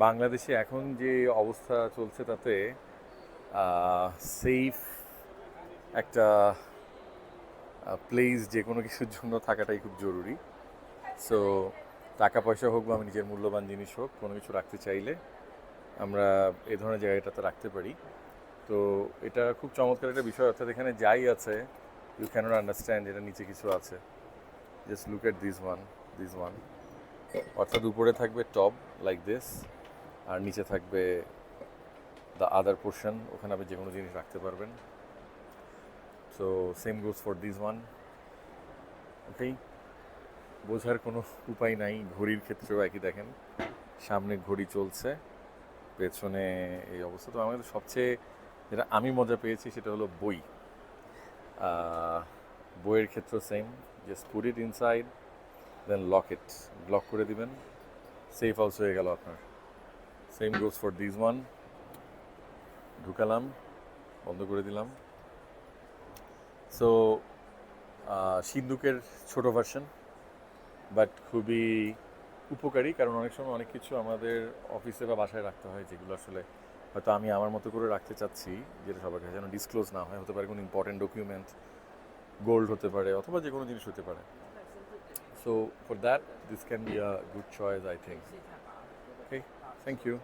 বাংলাদেশে এখন যে অবস্থা চলছে তাতে সেফ একটা প্লেস যে কোনো কিছুর জন্য থাকাটাই খুব জরুরি। সো টাকা পয়সা হোক বা আমি নিজের মূল্যবান জিনিস হোক, কোনো কিছু রাখতে চাইলে আমরা এই ধরনের জায়গাটাতে রাখতে পারি। তো এটা খুব চমৎকার একটা বিষয়, অর্থাৎ এখানে যাই আছে ইউ ক্যানট আন্ডারস্ট্যান্ড এটা নিচে কিছু আছে। Just look at this one, অর্থাৎ উপরে থাকবে টব লাইক দিস, আর নিচে থাকবে দ্য আদার পোর্শন, ওখানে আপনি যে কোনো জিনিস রাখতে পারবেন। So same goes for this one. ওকেই, বোঝার কোনো উপায় নাই। ঘড়ির ক্ষেত্রেও একই, দেখেন সামনে ঘড়ি চলছে, পেছনে এই অবস্থা। তো আমাদের সবচেয়ে যেটা আমি মজা পেয়েছি সেটা হলো বই। বইয়ের ক্ষেত্রে same, just put it inside, then lock করে দিবেন, সেফ হাউস হয়ে গেল আপনার। Same goes for this one. ঢুকালাম, বন্ধ করে দিলাম। সো সিন্দুকের ছোট ভার্সন, বাট খুবই উপকারী, কারণ অনেক সময় অনেক কিছু আমাদের অফিসে বা বাসায় রাখতে হয় যেগুলো আসলে হয়তো আমি আমার মতো করে রাখতে চাচ্ছি, যেটা সবার কাছে যেন ডিসক্লোজ না হয়। হতে পারে কোনো ইম্পর্টেন্ট ডকুমেন্ট, গোল্ড হতে পারে, অথবা যে কোনো জিনিস হতে পারে। So for that this can be a good choice, I think. Okay, thank you.